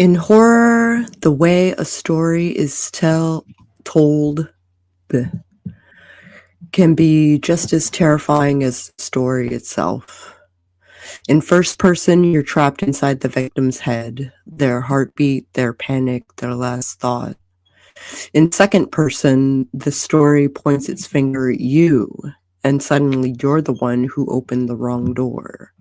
In horror, the way a story is told can be just as terrifying as the story itself. In first person, you're trapped inside the victim's head, their heartbeat, their panic, their last thought. In second person, the story points its finger at you, and suddenly you're the one who opened the wrong door.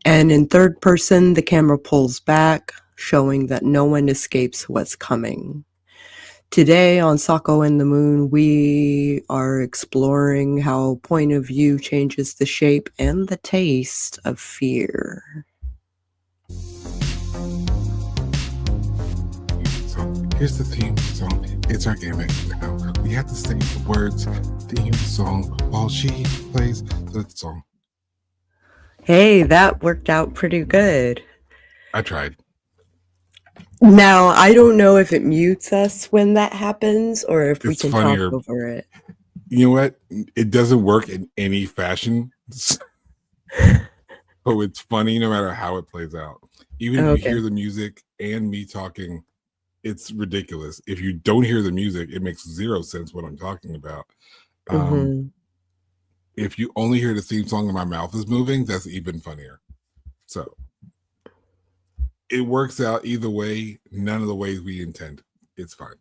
And in third person, the camera pulls back, showing that no one escapes what's coming. Today on Sako and the Moon, we are exploring how point of view changes the shape and the taste of fear. So here's the theme song. It's our gimmick now. We have to sing the words, theme song, while she plays the song. Hey, that worked out pretty good. I tried. Now, I don't know if it mutes us when that happens or if we It's can funnier. talk over it. You know what? It doesn't work in any fashion. So it's funny no matter how it plays out. Even if you hear the music and me talking, it's ridiculous. If you don't hear the music, it makes zero sense what I'm talking about. If you only hear the theme song and my mouth is moving, that's even funnier. So it works out either way. None of the ways we intend. It's fine.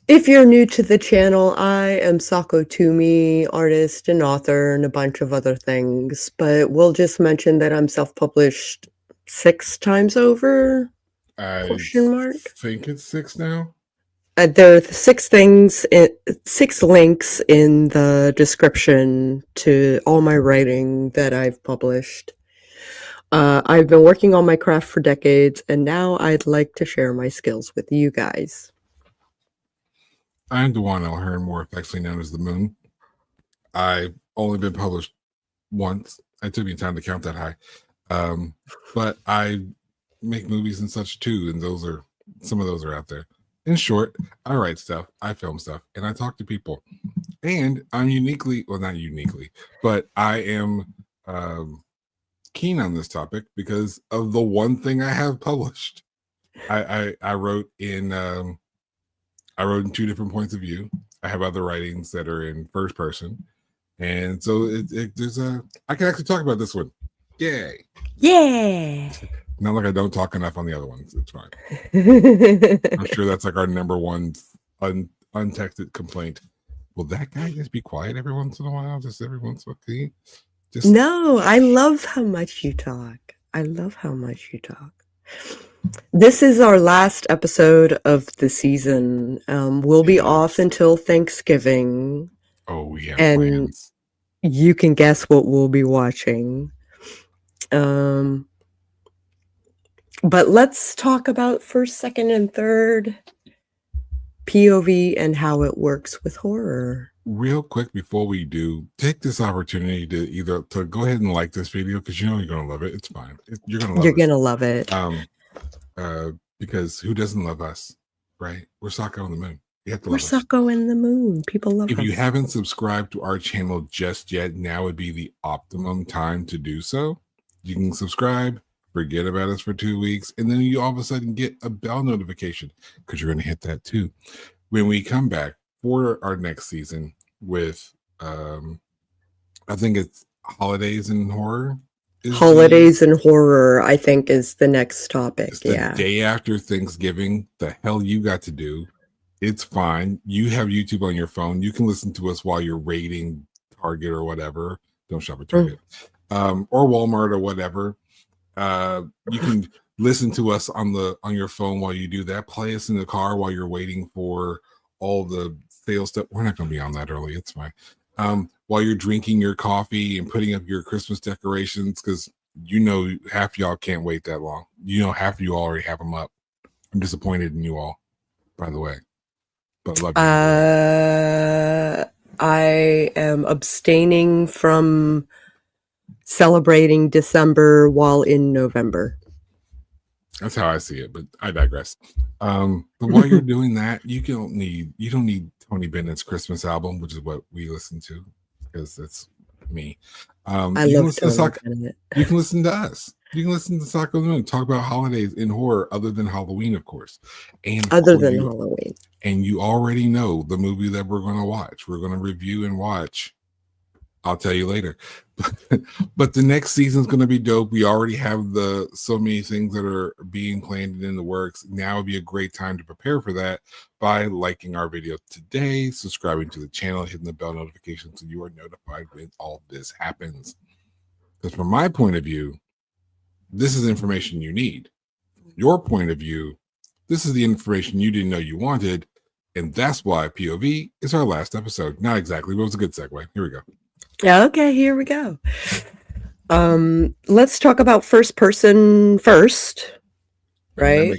If you're new to the channel, I am Sako Toomey, artist and author and a bunch of other things, but we'll just mention that I'm self-published 6 times over? I think it's 6 now. There are 6 links in the description to all my writing that I've published. I've been working on my craft for decades, and now I'd like to share my skills with you guys. I'm Dewan Elhern, more affectionately known as the Moon. I've only been published once. It took me time to count that high. But I make movies and such too, and some of those are out there. In short, I write stuff, I film stuff, and I talk to people. And I'm not uniquely, but I am keen on this topic because of the one thing I have published. I wrote in 2 different points of view. I have other writings that are in first person, and so I can actually talk about this one. Yay! Yeah. Not like I don't talk enough on the other ones. It's fine. I'm sure that's like our number one untexted complaint. Will that guy just be quiet every once in a while? Just every once in a while? No, I love how much you talk. This is our last episode of the season. We'll be off until Thanksgiving. Oh, we have and plans. You can guess what we'll be watching. But let's talk about first, second, and third POV and how it works with horror. Real quick before we do, take this opportunity to go ahead and like this video because you know you're gonna love it. It's fine. You're gonna love it. Because who doesn't love us, right? We're Sako and the Moon. You have to love us. We're Sako and the Moon. People love us. If you haven't subscribed to our channel just yet, now would be the optimum time to do so. You can subscribe, forget about us for 2 weeks, and then you all of a sudden get a bell notification because you're going to hit that too. When we come back for our next season with, I think it's Holidays and Horror. Holidays and Horror, I think, is the next topic. It's the day after Thanksgiving. The hell you got to do. It's fine. You have YouTube on your phone. You can listen to us while you're raiding Target or whatever. Don't shop at Target. Or Walmart or whatever. You can listen to us on your phone while you do that. Play us in the car while you're waiting for all the sales stuff. We're not going to be on that early. It's fine. While you're drinking your coffee and putting up your Christmas decorations, because half y'all can't wait that long. Half of you already have them up. I'm disappointed in you all, by the way. But love you. I am abstaining from celebrating December while in November. That's how I see it, but I digress. But while you're doing that, you don't need Tony Bennett's Christmas album, which is what we listen to, because me. I You can love listen to Tony Sako. Bennett. You can listen to us. You can listen to Sako and the Moon, talk about holidays in horror other than Halloween, of course. And of Other course, than Halloween. And you already know the movie that we're going to watch. We're going to review and watch. I'll tell you later. But the next season's going to be dope. We already have so many things that are being planned and in the works. Now would be a great time to prepare for that by liking our video today, subscribing to the channel, hitting the bell notification so you are notified when all this happens. Because from my point of view, this is information you need. Your point of view, this is the information you didn't know you wanted. And that's why POV is our last episode. Not exactly, but it was a good segue. Here we go. Okay, here we go. Let's talk about first person first, right?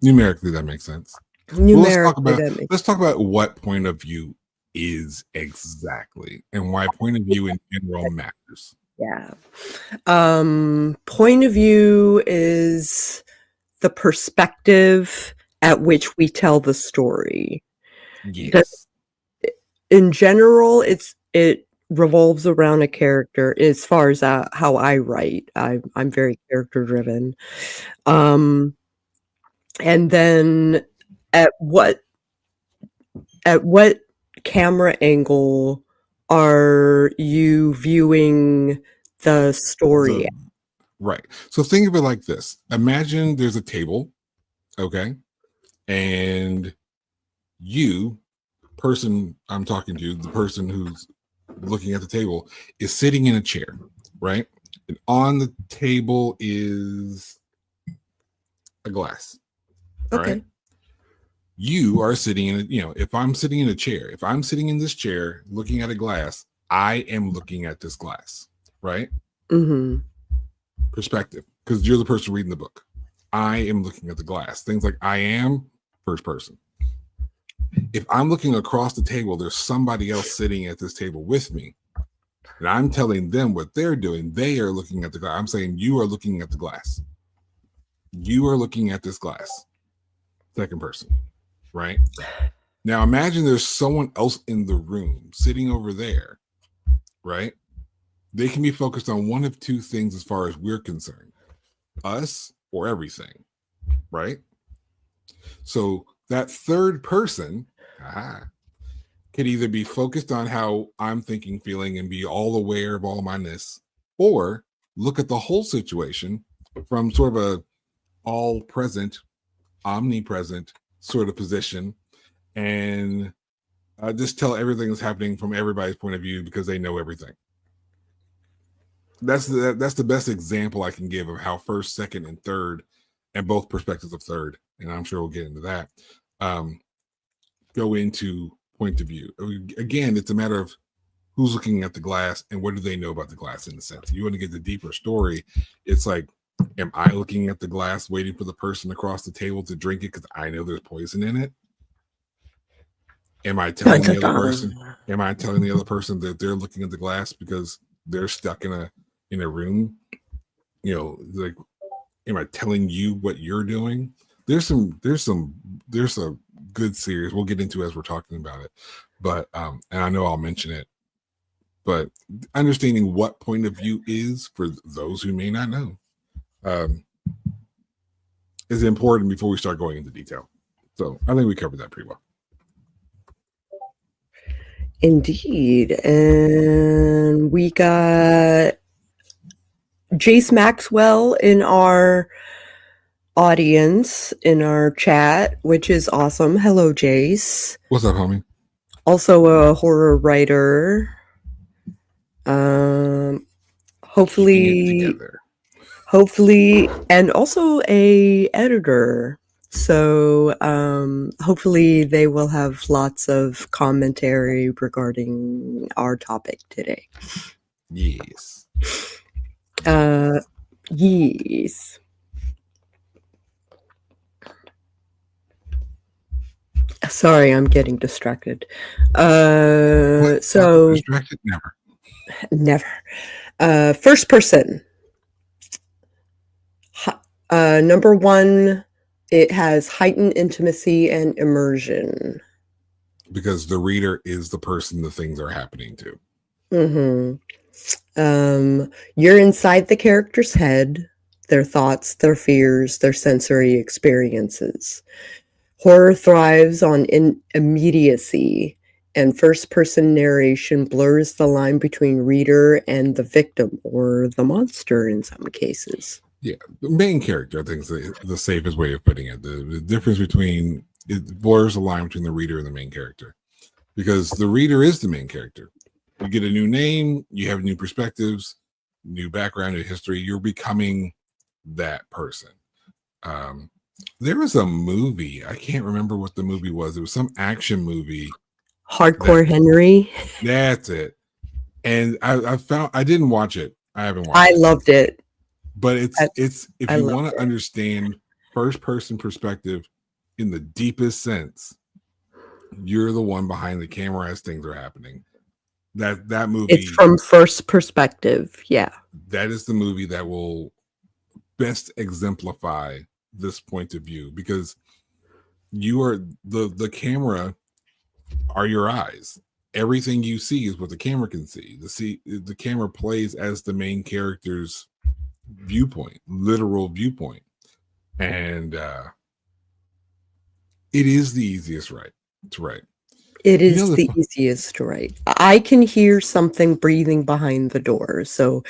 Numerically, that makes sense. Numerically, let's talk about what point of view is exactly and why point of view in general matters. Yeah. Point of view is the perspective at which we tell the story. Yes. In general, it revolves around a character as far as how I write. I'm very character driven. And then at what camera angle are you viewing the story? Right. So think of it like this. Imagine there's a table, okay? And you, person I'm talking to, the person who's looking at the table, is sitting in a chair, right? And on the table is a glass. Okay. Right? You are sitting in, if I'm sitting in a chair, if I'm sitting in this chair looking at a glass, I am looking at this glass, right? Mm-hmm. Perspective, because you're the person reading the book. I am looking at the glass. Things like I am, first person. If I'm looking across the table, there's somebody else sitting at this table with me, and I'm telling them what they're doing. They are looking at the glass. I'm saying you are looking at the glass. You are looking at this glass. Second person, right? Now imagine there's someone else in the room sitting over there, right? They can be focused on one of two things as far as we're concerned, us or everything, right? So that third person could either be focused on how I'm thinking, feeling, and be all aware of all myness, or look at the whole situation from sort of a all present, omnipresent sort of position, and just tell everything that's happening from everybody's point of view because they know everything. That's the best example I can give of how first, second, and third, and both perspectives of third, and I'm sure we'll get into that, go into point of view. Again, it's a matter of who's looking at the glass and what do they know about the glass in a sense. You want to get the deeper story. It's like, am I looking at the glass waiting for the person across the table to drink it because I know there's poison in it? Am I telling the other person? Am I telling the other person that they're looking at the glass because they're stuck in a room? Like, am I telling you what you're doing? There's a good series we'll get into as we're talking about it, but and I know I'll mention it, but understanding what point of view is for those who may not know is important before we start going into detail. So I think we covered that pretty well. Indeed. And we got Jace Maxwell in our audience, in our chat, which is awesome. Hello, Jace. What's up, homie? Also a horror writer. Hopefully, and also a editor. So hopefully they will have lots of commentary regarding our topic today. Yes. Yes. Sorry, I'm getting distracted. Distracted? Never. First person. Number one, it has heightened intimacy and immersion. Because the reader is the person the things are happening to. Mm-hmm. You're inside the character's head, their thoughts, their fears, their sensory experiences. Horror thrives on immediacy, and first person narration blurs the line between reader and the victim or the monster in some cases. Yeah, the main character, I think, is the safest way of putting it. The difference between it blurs the line between the reader and the main character, because the reader is the main character. You get a new name, you have new perspectives, new background, new history. You're becoming that person. There was a movie, I can't remember what the movie was. It was some action movie. Hardcore Henry. That's it. And I didn't watch it. I haven't watched it. I loved it. But it's if you want to understand first person perspective in the deepest sense, you're the one behind the camera as things are happening. That movie, it's from first perspective. Yeah, that is the movie that will best exemplify this point of view, because you are the camera are your eyes. Everything you see is what the camera can see. The camera plays as the main character's viewpoint, literal viewpoint, and it is the easiest to write. It is the easiest to write. I can hear something breathing behind the door, so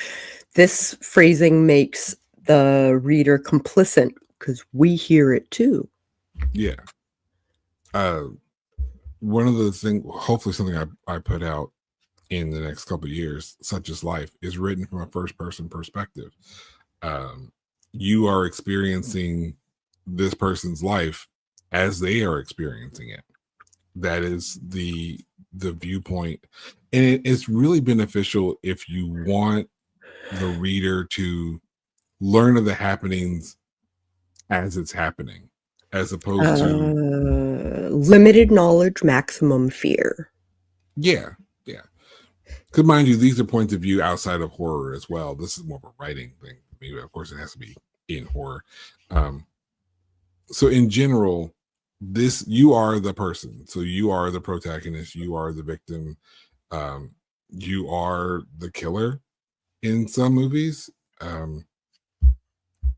this phrasing makes the reader complicit because we hear it too. Yeah. One of the things, hopefully something I put out in the next couple of years, such as life, is written from a first person perspective. You are experiencing this person's life as they are experiencing it. That is the viewpoint, and it's really beneficial if you want the reader to learn of the happenings as it's happening, as opposed to limited knowledge, maximum fear. Yeah. Because mind you, these are points of view outside of horror as well. This is more of a writing thing. Maybe, of course, it has to be in horror. So in general, you are the person. So you are the protagonist. You are the victim. You are the killer in some movies.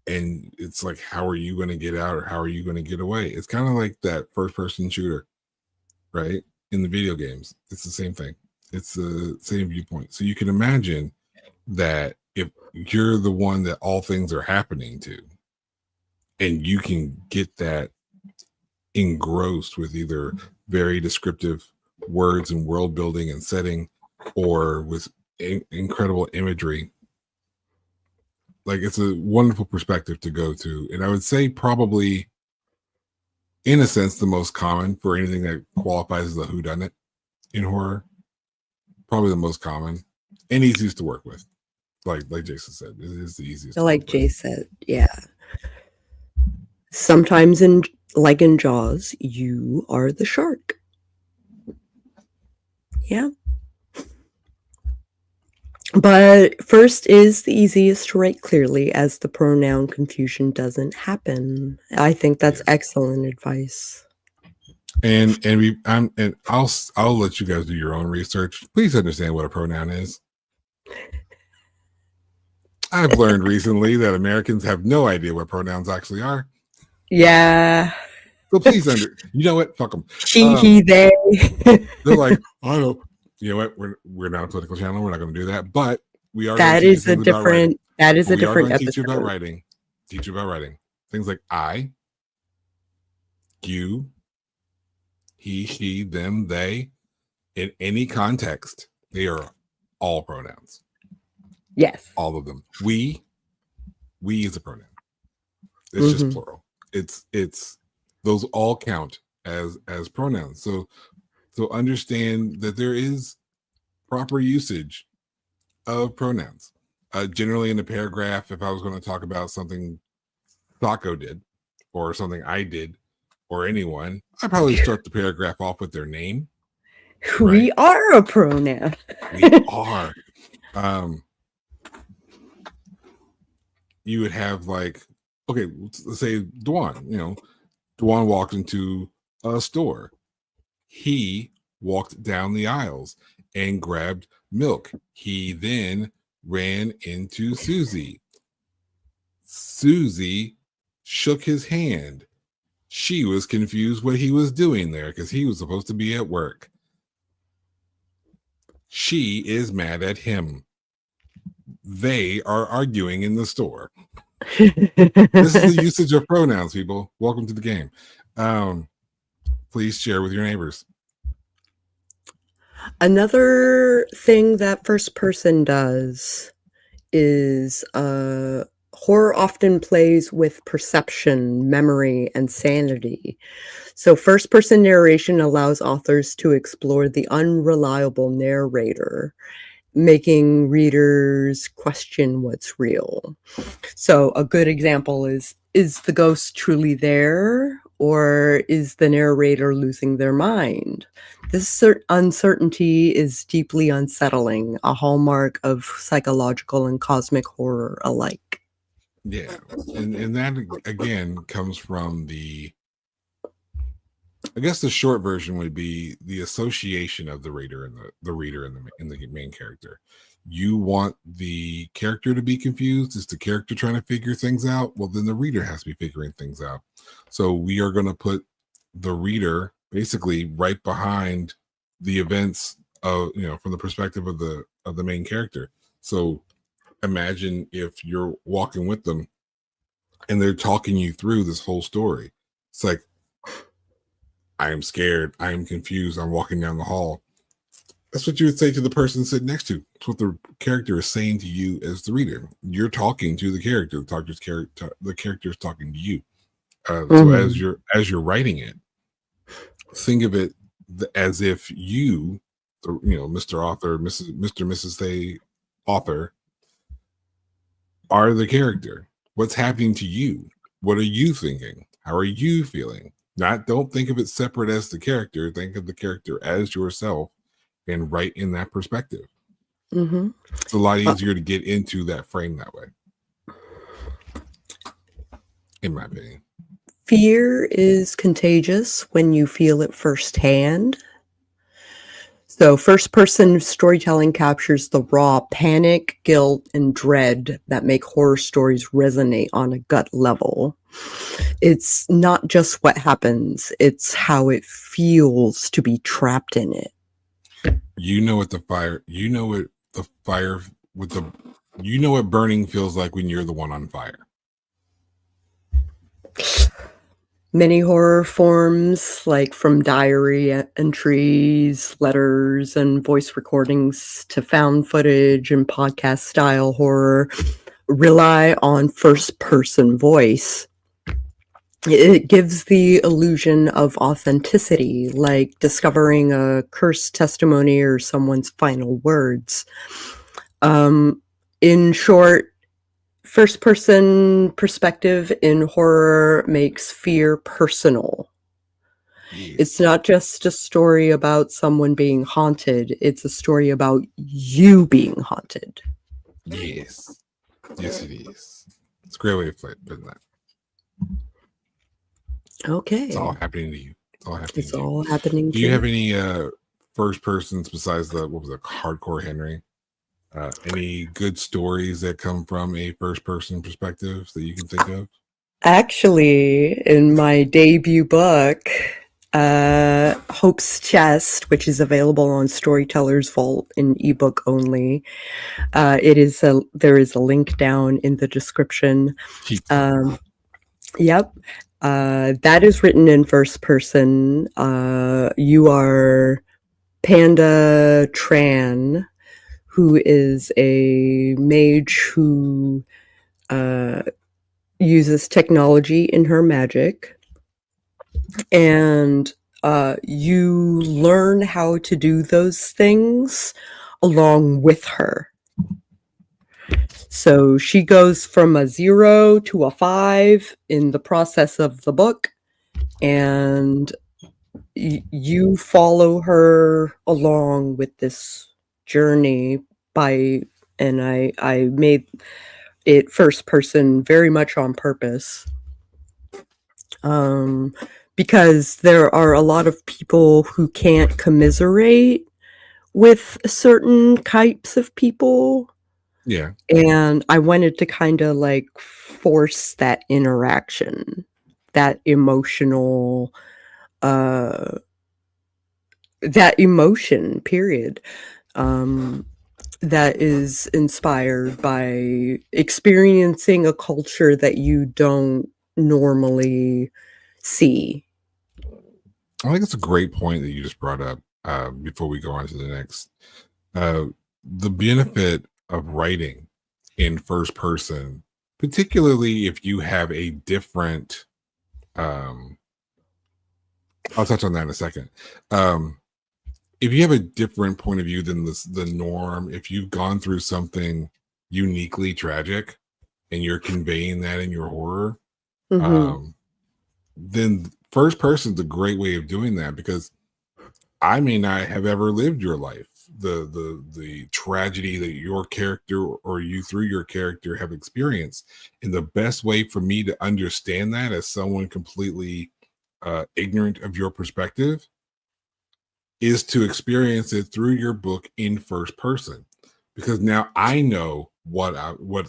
And it's like, how are you going to get out, or how are you going to get away? It's kind of like that first person shooter, right? In the video games, it's the same thing. It's the same viewpoint. So you can imagine that if you're the one that all things are happening to, and you can get that engrossed with either very descriptive words and world building and setting, or with incredible imagery, like, it's a wonderful perspective to go to. And I would say probably, in a sense, the most common for anything that qualifies as a whodunit in horror. Probably the most common and easiest to work with. Like Jason said, it is the easiest. Like Jay said, yeah. Sometimes in Jaws, you are the shark. Yeah. But first is the easiest to write clearly, as the pronoun confusion doesn't happen. I think that's excellent advice. And I'll let you guys do your own research. Please understand what a pronoun is. I've learned recently that Americans have no idea what pronouns actually are. Yeah. So please you know what? Fuck them. She, he, they. They're like, I don't. You know what? We're not a political channel. We're not going to do that. But we are. That is a different. That is a different episode. Teach you about writing. Teach you about writing. Things like I, you, he, she, them, they. In any context, they are all pronouns. Yes. All of them. We is a pronoun. It's just plural. It's those all count as pronouns. So understand that there is proper usage of pronouns. Generally in a paragraph, if I was going to talk about something Sako did, or something I did, or anyone, I'd probably start the paragraph off with their name. We are a pronoun. We are. You would have, like, okay, let's say Dwan. Dwan walked into a store. He walked down the aisles. and grabbed milk. He then ran into Susie. Susie shook his hand. She was confused what he was doing there because he was supposed to be at work. She is mad at him. They are arguing in the store. This is the usage of pronouns, people. Welcome to the game. Please share with your neighbors. Another thing that first person does is horror often plays with perception, memory, and sanity. So first person narration allows authors to explore the unreliable narrator, making readers question what's real. So a good example is the ghost truly there, or is the narrator losing their mind? This uncertainty is deeply unsettling, a hallmark of psychological and cosmic horror alike. Yeah, and that again comes from I guess the short version would be the association of the reader and the reader and the main character. You want the character to be confused. Is the character trying to figure things out? Well, then the reader has to be figuring things out. So we are going to put the reader basically right behind the events of, from the perspective of the main character. So imagine if you're walking with them and they're talking you through this whole story. It's like, I am scared. I am confused. I'm walking down the hall. That's what you would say to the person sitting next to you. It's what the character is saying to you as the reader. You're talking to the character. The character is talking to you. So as you're writing it, think of it as if you, Mr. Author, Mr. Mrs. The author, are the character. What's happening to you? What are you thinking? How are you feeling? Don't think of it separate as the character. Think of the character as yourself and write in that perspective. Mm-hmm. It's a lot easier to get into that frame that way, in my opinion. Fear is contagious when you feel it firsthand. So first-person storytelling captures the raw panic, guilt, and dread that make horror stories resonate on a gut level. It's not just what happens, it's how it feels to be trapped in it. You know what burning feels like when you're the one on fire. Many horror forms, like from diary entries, letters, and voice recordings to found footage and podcast-style horror, rely on first-person voice. It gives the illusion of authenticity, like discovering a cursed testimony or someone's final words. In short, first-person perspective in horror makes fear personal. Yes. It's not just a story about someone being haunted. It's a story about you being haunted. Yes. Yes, it is. It's a great way of putting that. Okay. It's all happening to you. It's all happening to you. Do you have any first persons besides Hardcore Henry? Any good stories that come from a first-person perspective that you can think of? Actually, in my debut book, Hope's Chest, which is available on Storyteller's Vault in ebook only, there is a link down in the description. Yep. That is written in first person. You are Panda Tran, who is a mage who uses technology in her magic. And you learn how to do those things along with her. So she goes from a 0 to a 5 in the process of the book, and you follow her along with this journey and I made it first person very much on purpose, because there are a lot of people who can't commiserate with certain types of people, Yeah. and I wanted to kinda, like, force that interaction, that emotional, uh that emotion, period, um, that is inspired by experiencing a culture that you don't normally see. I think it's a great point that you just brought up before we go on to the next. Uh, the benefit of writing in first person, particularly if you have a different, um, I'll touch on that in a second. Um, if you have a different point of view than the norm, if you've gone through something uniquely tragic and you're conveying that in your horror, Mhm. um, then first person is a great way of doing that because I may not have ever lived your life. The tragedy that your character or you through your character have experienced. And the best way for me to understand that as someone completely ignorant of your perspective is to experience it through your book in first person. Because now I know what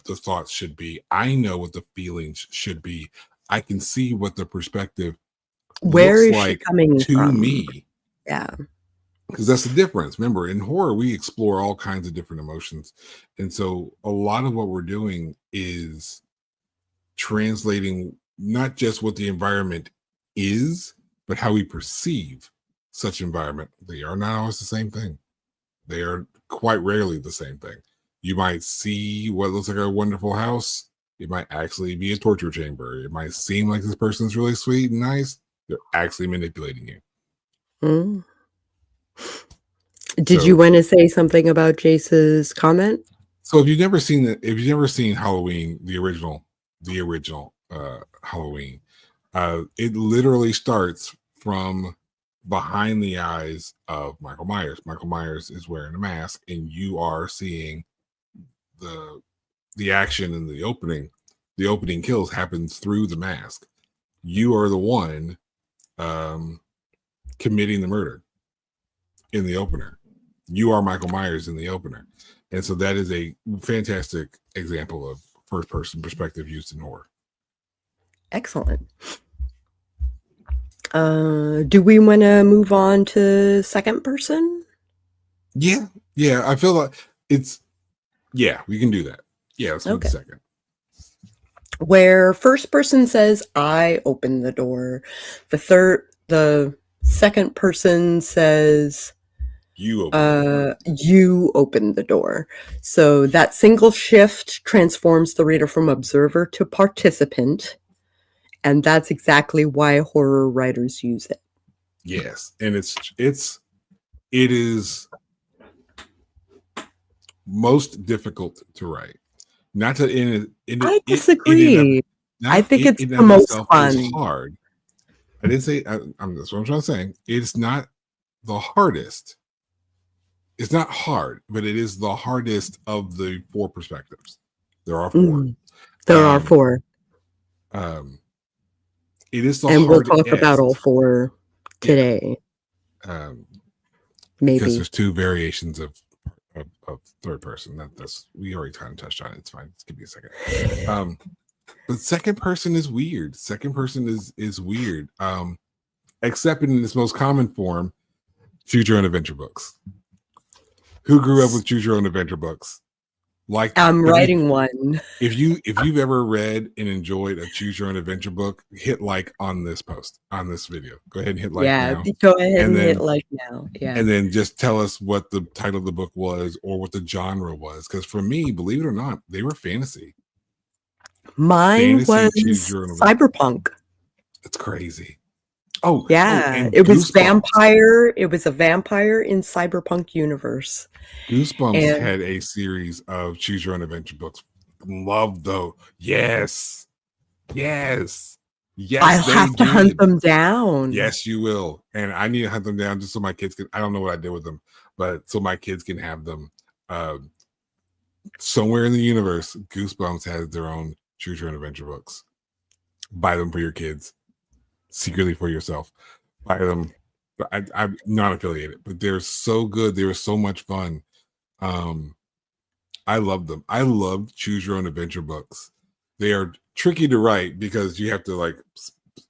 the thoughts should be. I know what the feelings should be. I can see what the perspective Where looks is she like coming to from? me, Yeah. because that's the difference. Remember, in horror we explore all kinds of different emotions, and so a lot of what we're doing is translating not just what the environment is but how we perceive such environment. They are not always the same thing. They are quite rarely the same thing. You might see what looks like a wonderful house, it might actually be a torture chamber. It might seem like this person's really sweet and nice, they're actually manipulating you. Mm. Did you So wanna say something about Jace's comment? So if you've never seen Halloween, the original Halloween, it literally starts from behind the eyes of Michael Myers. Michael Myers is wearing a mask, and you are seeing the the action in the opening. The opening kills happens through the mask. You are the one um, committing the murder in the opener. You are Michael Myers in the opener. And so that is a fantastic example of first person perspective used in horror. Excellent. Do we wanna move on to second person? Yeah. Yeah. I feel like we can do that. Yeah. Let's move to Okay. second. Where first person says, "I opened the door." The second person says, You open the door. "You opened the door." So that single shift transforms the reader from observer to participant, and that's exactly why horror writers use it. Yes. And it is most difficult to write. Not to I in and of disagree. I not think it it's in and the of most itself is fun. hard. I didn't say that's what I'm trying to say. It's not the hardest. It's not hard, but it is the hardest of the four perspectives. There are four. Mm, there are Um, 4, um, it is the and we'll talk about all hardest. 4 Yeah. today, Um, because maybe. there's two variations of third person. That's we already kind of touched on it. It's fine. Just give me a second. But second person is weird. Second person is weird. Except in its most common form, choose your own adventure books. Who grew up with choose your own adventure books? Like that. I'm writing one. If you've ever read and enjoyed a choose your own adventure book, hit like on this post, on this video. Go ahead and hit like Yeah, now. go ahead And and hit then like now. Yeah. and then just tell us what the title of the book was or what the genre was. Because for me, believe it or not, they were fantasy. Mine Fantasy choose was your own adventure. cyberpunk. It's crazy. Oh, Yeah, and it was Goosebumps. it was a vampire in cyberpunk universe, Goosebumps and had a series of choose your own adventure books. Love though. Yes. Yes. Yes, I'll they have to hunt did. them down. Yes, you will. And I need to hunt them down just so my kids can. I don't know what I did with them, but so my kids can have them. Um, Somewhere in the universe, Goosebumps has their own choose your own adventure books. Buy them for your kids, secretly for yourself. Buy them. but I'm not affiliated. But they're so good. They were so much fun. I love them. I love choose your own adventure books. They are tricky to write because you have to like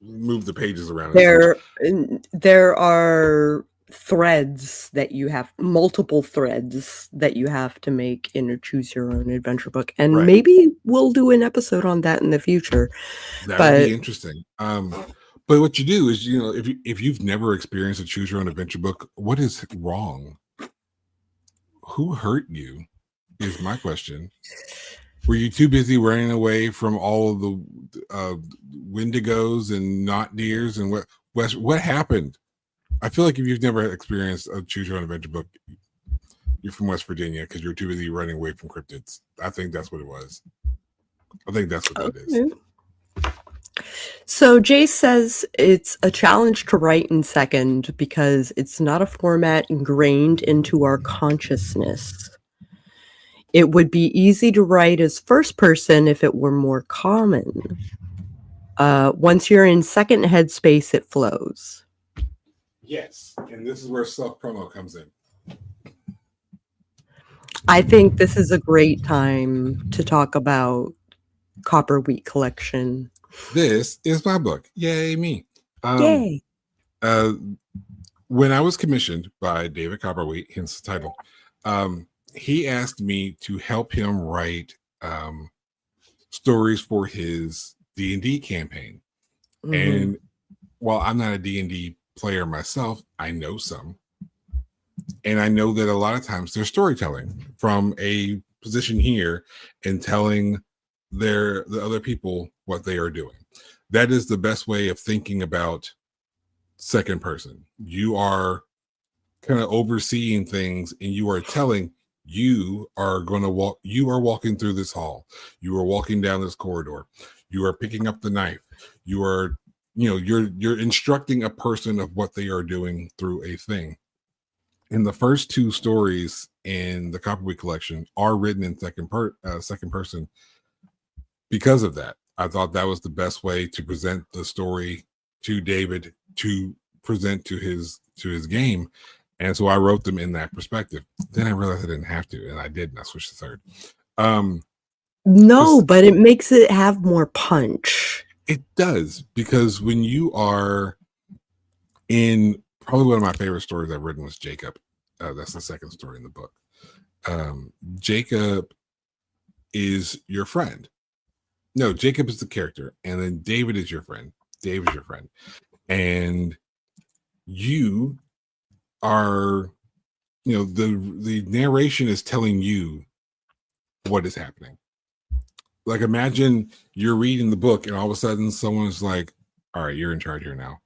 move the pages around. There are threads that you have, multiple threads that you have to make in a choose your own adventure book, and Right. maybe we'll do an episode on that in the future. That would be interesting. But what you do is, you know, if you've never experienced a choose your own adventure book, what is wrong? Who hurt you? Is my question. Were you too busy running away from all of the Wendigos and not deers and what happened? I feel like if you've never experienced a choose your own adventure book, you're from West Virginia because you're too busy running away from cryptids. I think that's what it was. I think that's what that is. So Jay says it's a challenge to write in second because it's not a format ingrained into our consciousness. It would be easy to write as first person if it were more common. Once you're in second headspace, it flows. Yes, and this is where self-promo comes in. I think this is a great time to talk about Copper Wheat Collection. This is my book. Yay, me. Yay. When I was commissioned by David Copperwheat, hence the title, he asked me to help him write stories for his D&D campaign. Mm-hmm. And while I'm not a D&D player myself, I know some. And I know that a lot of times they're storytelling from a position here and telling the other people what they are doing. That is the best way of thinking about second person. You are kind of overseeing things and you are telling you are going to walk. You are walking through this hall. You are walking down this corridor. You are picking up the knife. You are, you're instructing a person of what they are doing through a thing. And the first two stories in the Copperwheat collection are written in second person because of that. I thought that was the best way to present the story to David to present to his game. And so I wrote them in that perspective. Then I realized I didn't have to, and I did, and I switched to third. No, but it makes it have more punch. It does, because when you are in, probably one of my favorite stories I've written was Jacob. That's the second story in the book. Jacob is your friend. No, Jacob is the character, and then David is your friend. Dave is your friend. And you are, the narration is telling you what is happening. Like, imagine you're reading the book and all of a sudden someone's like, all right, you're in charge here now.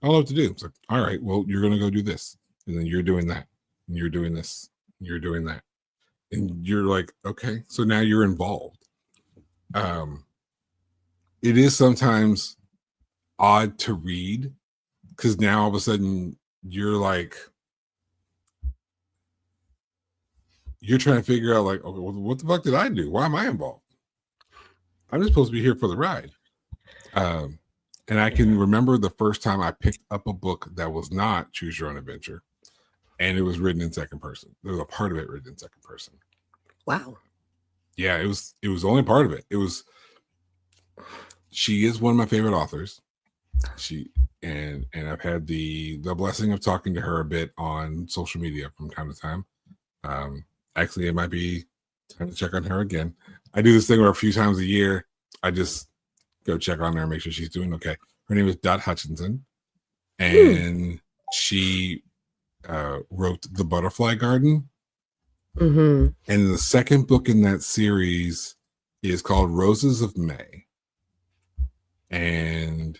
I don't know what to do. It's like, all right, well, you're going to go do this. And then you're doing that. And you're doing this. And you're doing that. And you're like, okay, so now you're involved. It is sometimes odd to read because now all of a sudden you're like, you're trying to figure out like, okay, well, what the fuck did I do? Why am I involved? I'm just supposed to be here for the ride. And I can remember the first time I picked up a book that was not Choose Your Own Adventure, and it was written in second person. There was a part of it written in second person. Wow. Yeah, it was only part of it. She is one of my favorite authors. And I've had the blessing of talking to her a bit on social media from time to time. Actually, it might be time to check on her again. I do this thing where a few times a year, I just go check on her and make sure she's doing okay. Her name is Dot Hutchinson, and she wrote The Butterfly Garden. Mm-hmm. And the second book in that series is called Roses of May. And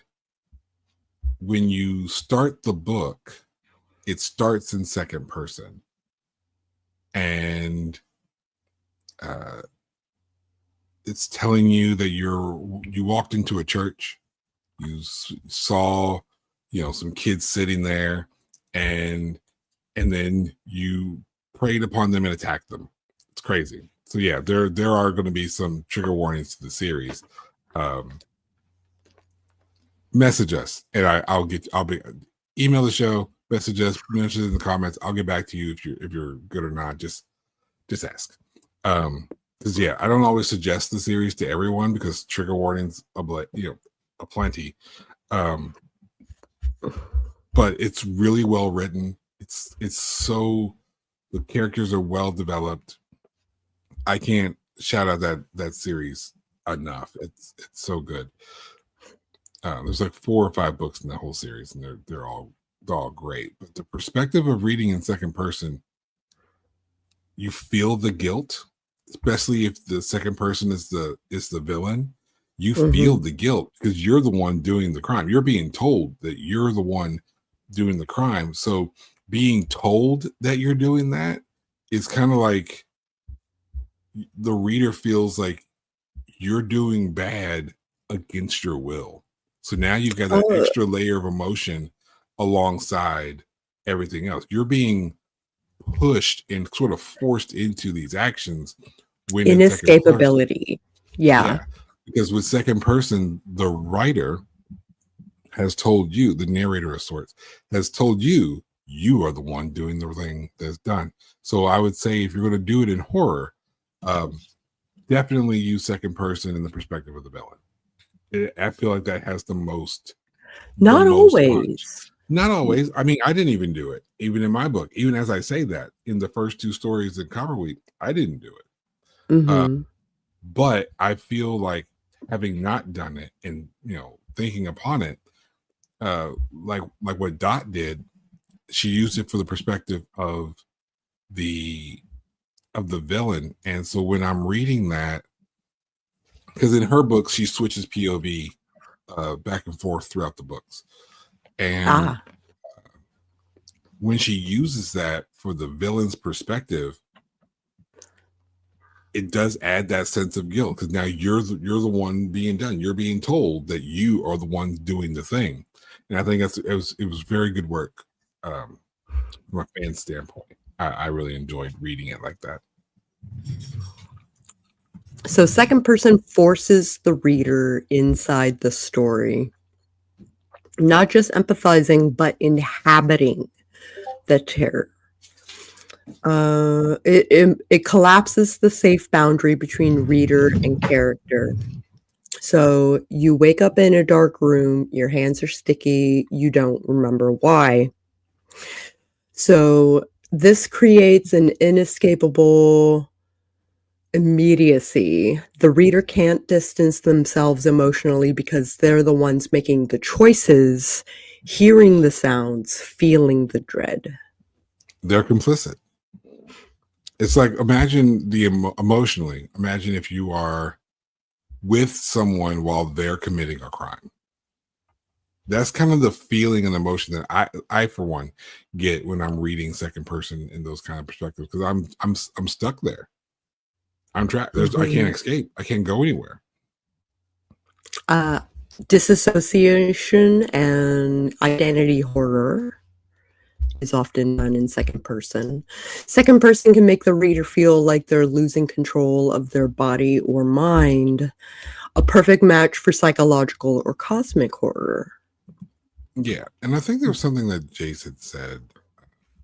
when you start the book, it starts in second person. And it's telling you that you walked into a church, you saw, some kids sitting there, and then you preyed upon them and attacked them. It's crazy. So yeah, there are going to be some trigger warnings to the series. Message us, and I'll email the show. message us in the comments. I'll get back to you if you're good or not. Just ask. Because yeah, I don't always suggest the series to everyone because trigger warnings aplenty. But it's really well written. It's so the characters are well developed. I can't shout out that series enough. It's so good. There's like 4 or 5 books in the whole series, and they're all great. But the perspective of reading in second person, you feel the guilt, especially if the second person is the villain. You feel the guilt because you're the one doing the crime. You're being told that you're the one doing the crime. So being told that you're doing that is kind of like the reader feels like you're doing bad against your will. So now you've got that extra layer of emotion alongside everything else. You're being pushed and sort of forced into these actions when inescapability. Yeah. Because with second person, the writer has told you, the narrator of sorts, has told you, you are the one doing the thing that's done. So I would say if you're going to do it in horror, definitely use second person in the perspective of the villain. I feel like that has the most. Not always. Not always. I mean, I didn't even do it. Even in my book, even as I say that in the first 2 stories in Cover Week, I didn't do it. But I feel like having not done it and thinking upon it, like what Dot did, she used it for the perspective of the villain. And so when I'm reading that, because in her book she switches POV back and forth throughout the books, and when she uses that for the villain's perspective, it does add that sense of guilt because now you're the one being done. You're being told that you are the one doing the thing, and I think it was very good work from a fan standpoint. I really enjoyed reading it like that. So second person forces the reader inside the story, not just empathizing, but inhabiting the terror. It collapses the safe boundary between reader and character. So you wake up in a dark room, your hands are sticky, you don't remember why. So this creates an inescapable immediacy. The reader can't distance themselves emotionally because they're the ones making the choices, hearing the sounds, feeling the dread. They're complicit. It's like, imagine emotionally, imagine if you are with someone while they're committing a crime. That's kind of the feeling and emotion that I for one get when I'm reading second person in those kind of perspectives, because I'm stuck there. I'm trapped. I can't escape. I can't go anywhere. Disassociation and identity horror is often done in second person. Second person can make the reader feel like they're losing control of their body or mind, a perfect match for psychological or cosmic horror. Yeah, and I think there was something that Jace had said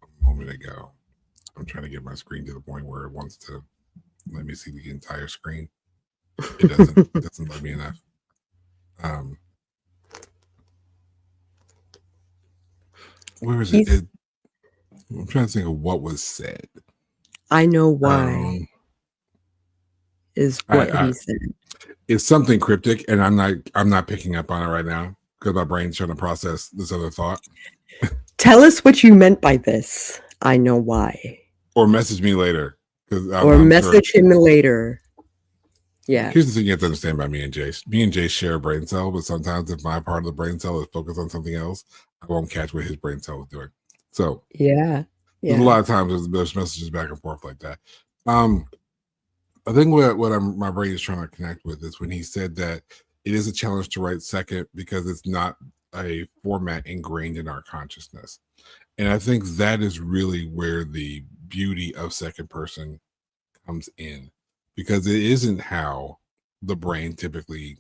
a moment ago. I'm trying to get my screen to the point where it wants to let me see the entire screen. It doesn't let me enough. Where is it? I'm trying to think of what was said. I know why. Is what he said. It's something cryptic, and I'm not picking up on it right now because my brain's trying to process this other thought. Tell us what you meant by this. I know why. Or message me later. Message him later. Yeah. Here's the thing you have to understand about me and Jace. Me and Jace share a brain cell, but sometimes if my part of the brain cell is focused on something else, I won't catch what his brain cell is doing. So yeah. There's a lot of times there's messages back and forth like that. I think what my brain is trying to connect with is when he said that it is a challenge to write second because it's not a format ingrained in our consciousness. And I think that is really where the beauty of second person comes in, because it isn't how the brain typically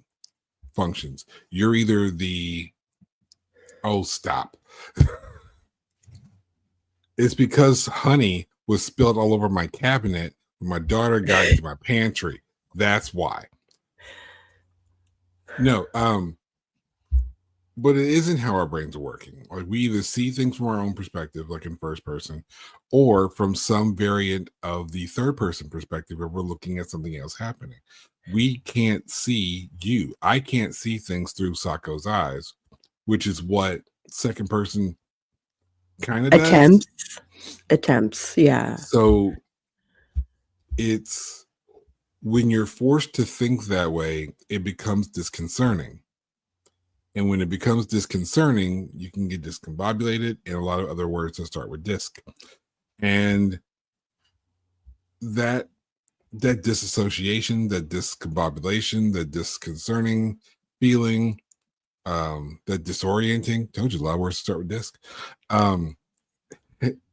functions. You're either the, oh, stop. It's because honey was spilled all over my cabinet when my daughter got into my pantry. That's why. No, but it isn't how our brains are working. Like we either see things from our own perspective, like in first person, or from some variant of the third person perspective where we're looking at something else happening. We can't see you. I can't see things through Sako's eyes, which is what second person kind of does. Attempts, yeah. So it's when you're forced to think that way, it becomes disconcerting. And when it becomes disconcerting, you can get discombobulated and a lot of other words that start with disc. And that disassociation, that discombobulation, that disconcerting feeling, that disorienting, told you a lot of words start with disc.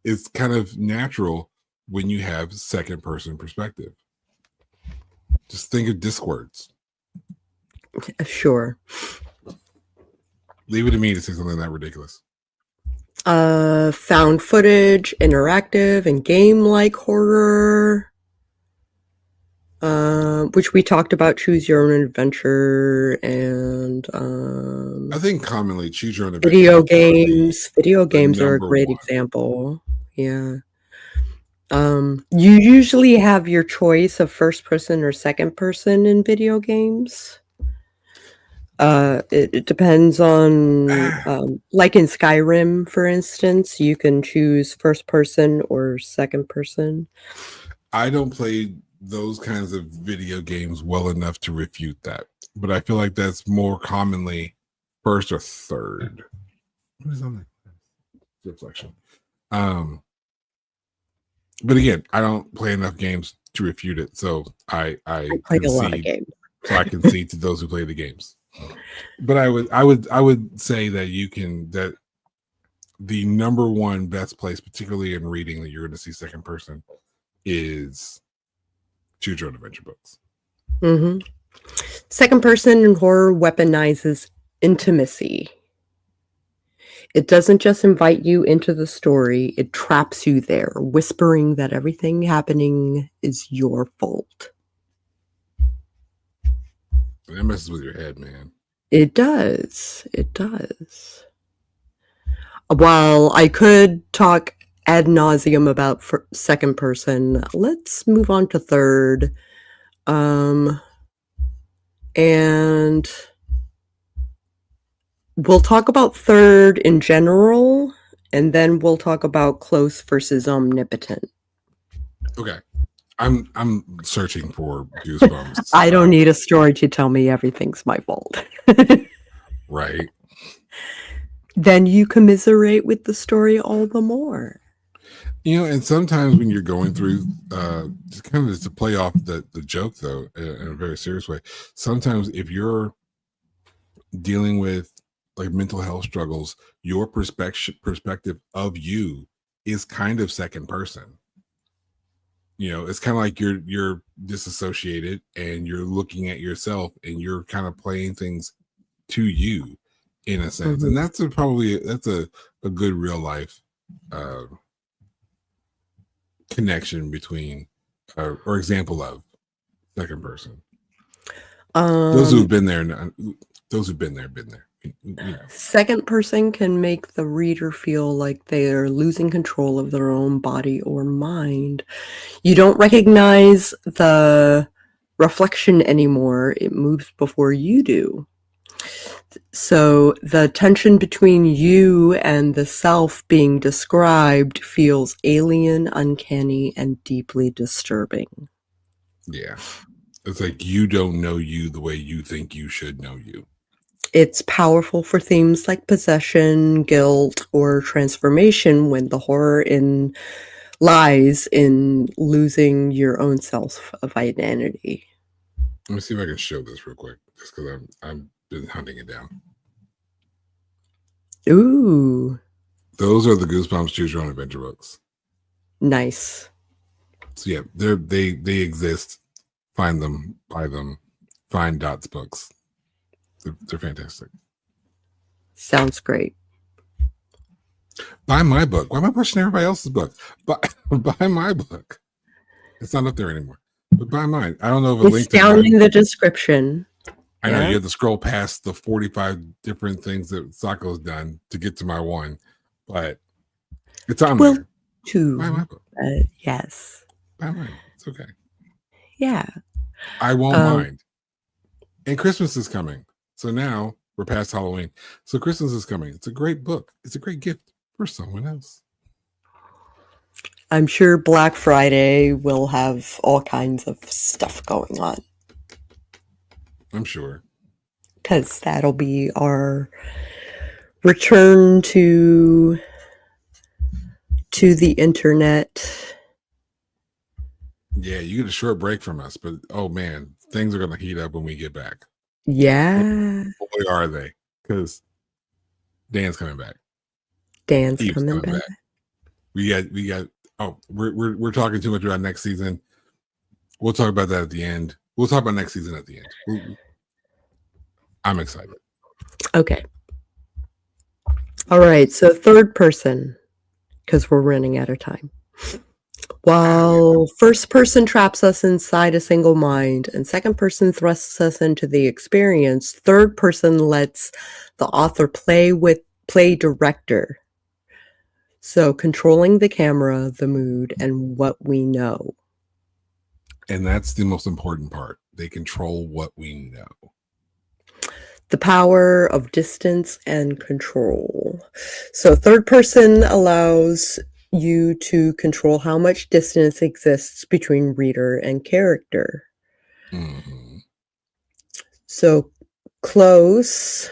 It's kind of natural when you have second person perspective. Just think of disc words. Sure. Leave it to me to say something that ridiculous. Found footage, interactive, and game-like horror. Which we talked about, choose your own adventure, and I think commonly choose your own adventure. Video games. Video games are a great example. Yeah. You usually have your choice of first person or second person in video games. It depends on, like in Skyrim, for instance, you can choose first person or second person. I don't play those kinds of video games well enough to refute that, but I feel like that's more commonly first or third. What is on that reflection? But again, I don't play enough games to refute it, so I play a lot of games, so I concede to those who play the games. But I would say that the number one best place, particularly in reading, that you're going to see second person is choose your own adventure books. Mm-hmm. Second person in horror weaponizes intimacy. It doesn't just invite you into the story, it traps you there, whispering that everything happening is your fault. That messes with your head, man. It does. It does. While I could talk ad nauseum about second person, let's move on to third. And we'll talk about third in general, and then we'll talk about close versus omnipotent. Okay. I'm searching for goosebumps. I don't need a story to tell me everything's my fault. Right. Then you commiserate with the story all the more. You know, and sometimes when you're going through, just kind of to play off the joke, though, in a very serious way, sometimes if you're dealing with like mental health struggles, your perspective of you is kind of second person. You know, it's kind of like you're disassociated and you're looking at yourself and you're kind of playing things to you in a sense. And that's a good real life connection between or example of second person. Those who've been there, been there. You know. Second person can make the reader feel like they're losing control of their own body or mind. You don't recognize the reflection anymore. It moves before you do. So the tension between you and the self being described feels alien, uncanny, and deeply disturbing. Yeah. It's like you don't know you the way you think you should know you. It's powerful for themes like possession, guilt, or transformation when the horror lies in losing your own self of identity. Let me see if I can show this real quick, just because I've been hunting it down. Ooh. Those are the Goosebumps Choose Your Own Adventure books. Nice. So yeah, they exist. Find them, buy them. Find Dot's books. They're fantastic. Sounds great. Buy my book. Why am I pushing everybody else's book? Buy my book. It's not up there anymore. But buy mine. I don't know if a It's link to down mine. in the description. I know you have to scroll past the 45 different things that Sako's done to get to my one, but it's on there. Buy my book. Yes. Buy mine. It's okay. Yeah. I won't mind. And Christmas is coming. So now we're past Halloween. So Christmas is coming. It's a great book. It's a great gift for someone else. I'm sure Black Friday will have all kinds of stuff going on. I'm sure. Because that'll be our return to the internet. Yeah, you get a short break from us, but oh man, things are going to heat up when we get back. Yeah. Boy, are they? Because Dan's coming back. Dan's coming back. We got. Oh, we're talking too much about next season. We'll talk about that at the end. We'll talk about next season at the end. I'm excited. Okay. All right. So third person, because we're running out of time. While first person traps us inside a single mind and second person thrusts us into the experience, third person lets the author play director. So controlling the camera, the mood, and what we know. And that's the most important part. They control what we know. The power of distance and control. So third person allows you to control how much distance exists between reader and character. Mm-hmm. So close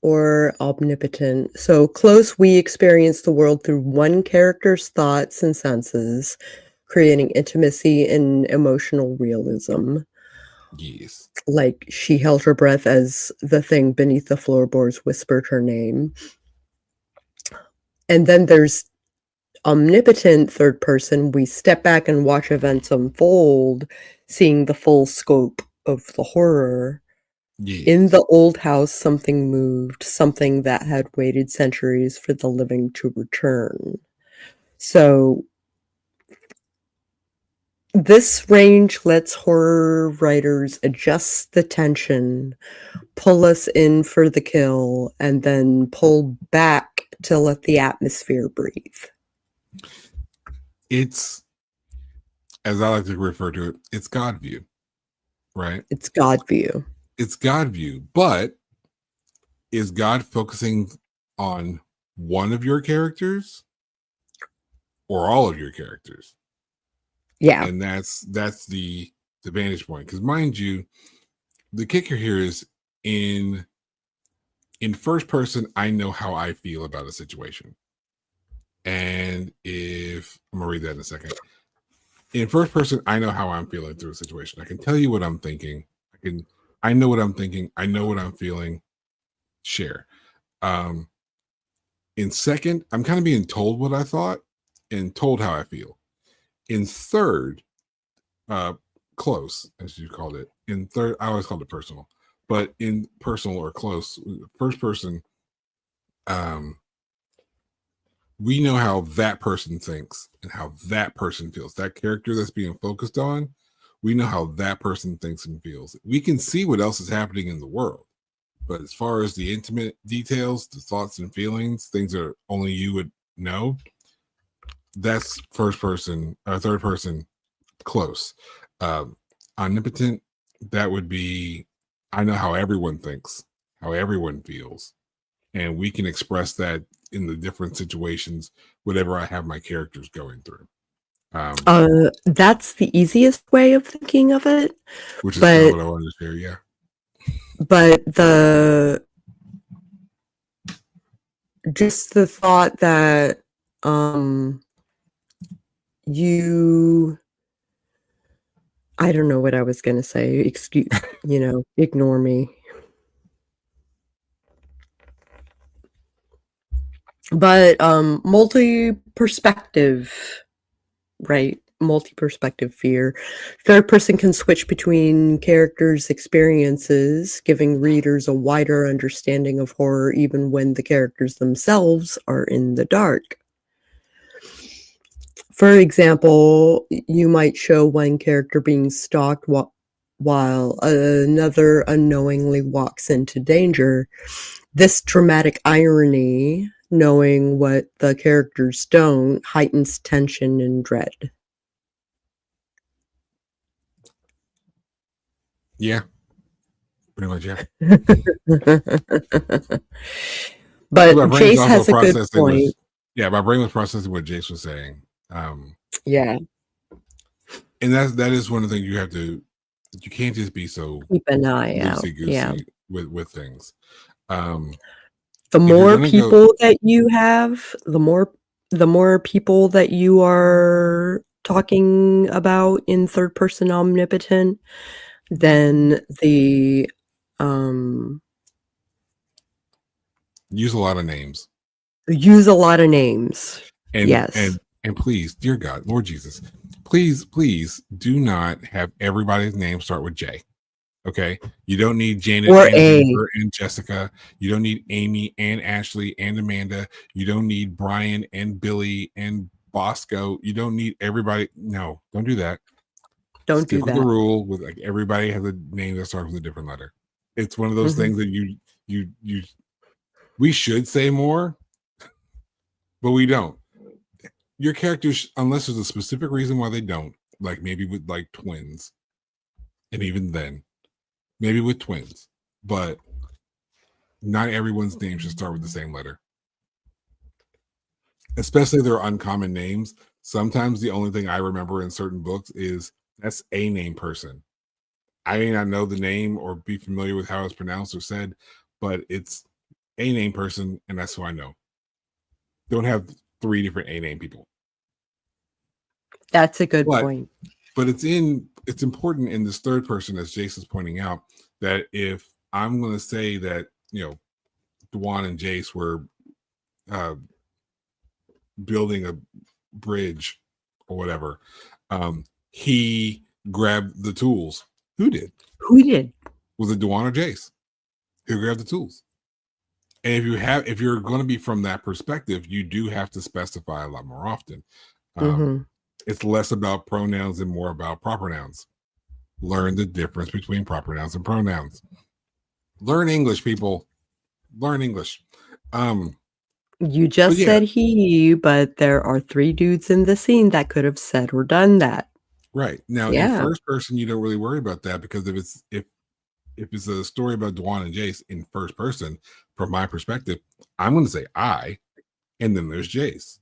or omnipotent. So close, we experience the world through one character's thoughts and senses, creating intimacy and emotional realism. Yes. Like she held her breath as the thing beneath the floorboards whispered her name. And then there's omnipotent third person. We step back and watch events unfold, seeing the full scope of the horror. Yes. In the old house, something moved, something that had waited centuries for the living to return. So this range lets horror writers adjust the tension, pull us in for the kill, and then pull back to let the atmosphere breathe. It's, as I like to refer to it, it's God view, right? It's God view. It's God view, but is God focusing on one of your characters or all of your characters? Yeah. And that's the vantage point. Because mind you, the kicker here is in first person, I know how I feel about a situation. And if I'm gonna read that in a second. In first person, I know how I'm feeling through a situation. I can tell you what I'm thinking. I know what I'm thinking. I know what I'm feeling. Share. In second, I'm kind of being told what I thought and told how I feel. In third, close, as you called it. In third, I always called it personal, but in personal or close, first person, we know how that person thinks and how that person feels. That character that's being focused on, we know how that person thinks and feels. We can see what else is happening in the world, but as far as the intimate details, the thoughts and feelings, things that only you would know, that's first person, third person, close. Omnipotent, that would be, I know how everyone thinks, how everyone feels, and we can express that in the different situations, whatever I have my characters going through. That's the easiest way of thinking of it. Which is kind of what I wanted to share, yeah. But just the thought that I don't know what I was going to say. Ignore me. But multi-perspective, right? multi-perspective fear. Third person can switch between characters' experiences, giving readers a wider understanding of horror even when the characters themselves are in the dark. For example, you might show one character being stalked while another unknowingly walks into danger. This dramatic irony, knowing what the characters don't, heightens tension and dread. Yeah, pretty much. Yeah. But My brain's Jace also has a good processing point. my brain was processing what Jace was saying. Yeah, And that is one of the things you can't just be so keep an eye out. loosey Yeah. goosey with things. The if you're more gonna people that you have, the more people that you are talking about in third person omnipotent, then the use a lot of names. use a lot of names. And Yes. and please, dear God, Lord Jesus, please do not have everybody's name start with J. Okay, you don't need Janet Or and A. Jennifer and Jessica. You don't need Amy and Ashley and Amanda. You don't need Brian and Billy and Bosco. You don't need everybody. No, don't do that. Don't Stick do with the that. rule with like everybody has a name that starts with a different letter. It's one of those things that you we should say more, but we don't. Your characters, unless there's a specific reason why they don't, like maybe with like twins, and even then, maybe with twins, but not everyone's name should start with the same letter, especially their uncommon names. Sometimes the only thing I remember in certain books is that's a name person. I may not know the name or be familiar with how it's pronounced or said, but it's a name person, and that's who I know. Don't have 3 different a name people. That's a good point. But it's important in this third person, as Jason's pointing out, that if I'm going to say that, Dwan and Jace were building a bridge or whatever, he grabbed the tools. Who did? Was it Dwan or Jace? Who grabbed the tools? And if you're going to be from that perspective, you do have to specify a lot more often. It's less about pronouns and more about proper nouns. Learn the difference between proper nouns and pronouns. Learn English, people. Learn English. You just said he, but there are 3 dudes in the scene that could have said or done that. Right. Now, in first person, you don't really worry about that, because if it's a story about Dwan and Jace in first person, from my perspective, I'm going to say I, and then there's Jace.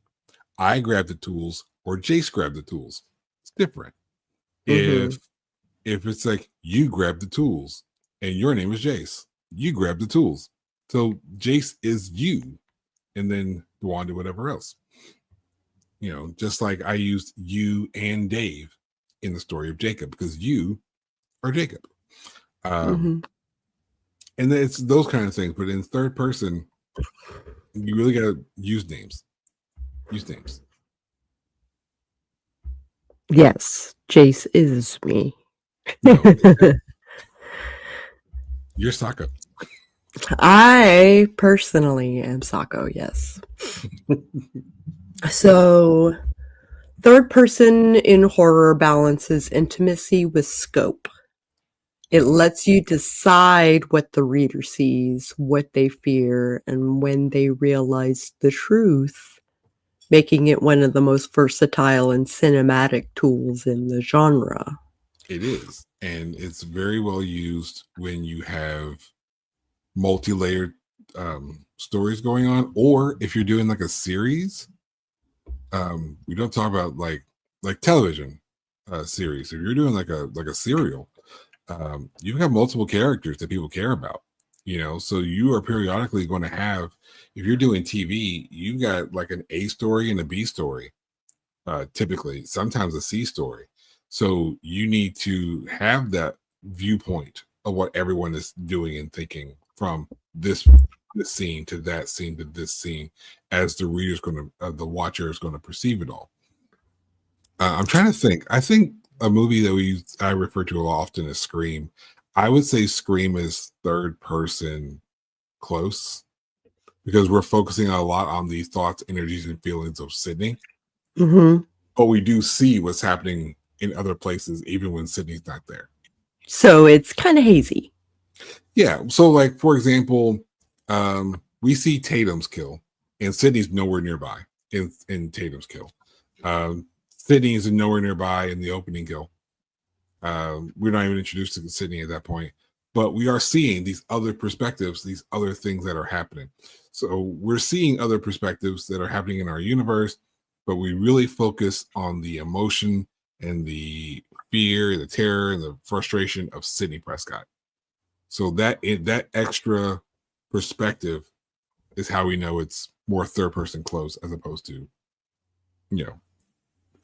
I grabbed the tools or Jace grabbed the tools. It's different. If it's like you grab the tools and your name is Jace, you grab the tools. So Jace is you, and then Dwan did whatever else. Just like I used you and Dave in the story of Jacob, because you are Jacob. And it's those kind of things. But in third person, you really got to use names. Use names. Yes, Jace is me. No, you're Sako. I personally am Sako, yes. So, third person in horror balances intimacy with scope. It lets you decide what the reader sees, what they fear, and when they realize the truth, making it one of the most versatile and cinematic tools in the genre. It is, and it's very well used when you have multi-layered stories going on, or if you're doing like a series. We don't talk about like television series. If you're doing like a serial, you have multiple characters that people care about, so you are periodically going to have, if you're doing TV, you got like an A story and a B story, typically, sometimes a C story. So you need to have that viewpoint of what everyone is doing and thinking from this scene to that scene to this scene, as the reader's going to, the watcher is going to perceive it all. I'm trying to think. I think a movie that I refer to a lot often is Scream. I would say Scream is third person close because we're focusing a lot on the thoughts, energies, and feelings of Sydney. Mm-hmm. But we do see what's happening in other places, even when Sydney's not there. So it's kind of hazy. Yeah. So, like for example, we see Tatum's kill, and Sydney's nowhere nearby in Tatum's kill. Sydney is nowhere nearby in the opening kill. We're not even introduced to Sydney at that point, but we are seeing these other perspectives, these other things that are happening. So we're seeing other perspectives that are happening in our universe, but we really focus on the emotion and the fear, the terror, and the frustration of Sydney Prescott. So that extra perspective is how we know it's more third person close as opposed to,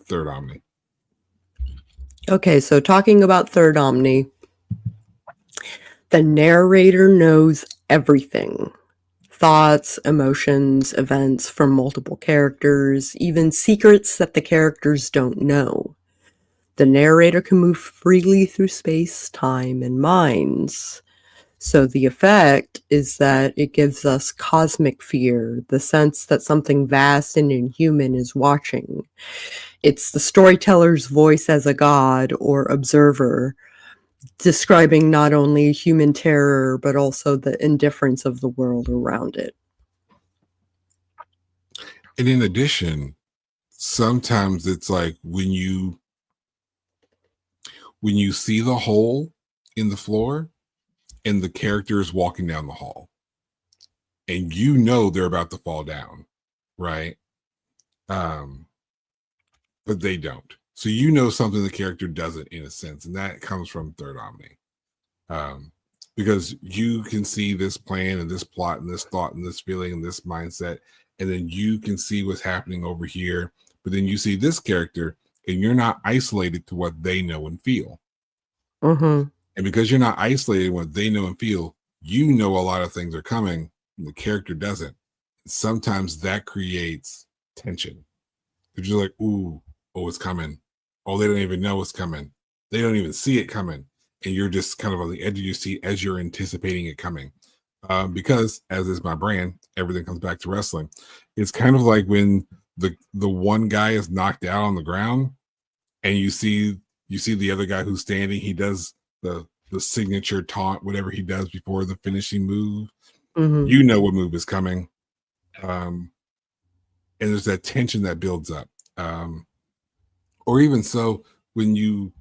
third omni. Okay, so talking about third omni, the narrator knows everything. Thoughts, emotions, events from multiple characters, even secrets that the characters don't know. The narrator can move freely through space, time, and minds. So the effect is that it gives us cosmic fear, the sense that something vast and inhuman is watching. It's the storyteller's voice as a god or observer, describing not only human terror, but also the indifference of the world around it. And in addition, sometimes it's like when you see the hole in the floor and the character is walking down the hall and they're about to fall down, right? But they don't. So something the character doesn't in a sense, and that comes from third omni. Because you can see this plan and this plot and this thought and this feeling and this mindset, and then you can see what's happening over here, but then you see this character and you're not isolated to what they know and feel. Mm-hmm. And because you're not isolated in what they know and feel, a lot of things are coming and the character doesn't. Sometimes that creates tension. Because you're like, ooh, oh, it's coming. Oh, they don't even know it's coming. They don't even see it coming. And you're just kind of on the edge of your seat as you're anticipating it coming. Because, as is my brand, everything comes back to wrestling. It's kind of like when the one guy is knocked out on the ground and you see the other guy who's standing, he does the signature taunt, whatever he does before the finishing move. Mm-hmm. You know what move is coming. And there's that tension that builds up. Or even so, when you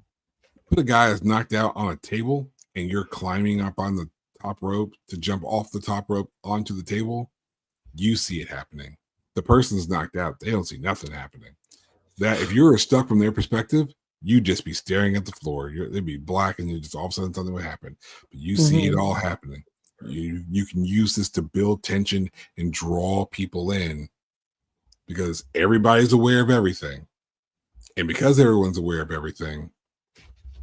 put a guy that's knocked out on a table and you're climbing up on the top rope to jump off the top rope onto the table, you see it happening. The person's knocked out. They don't see nothing happening. That if you're stuck from their perspective, you'd just be staring at the floor. They'd be black and you just all of a sudden something would happen. But you see it all happening. You can use this to build tension and draw people in because everybody's aware of everything. And because everyone's aware of everything,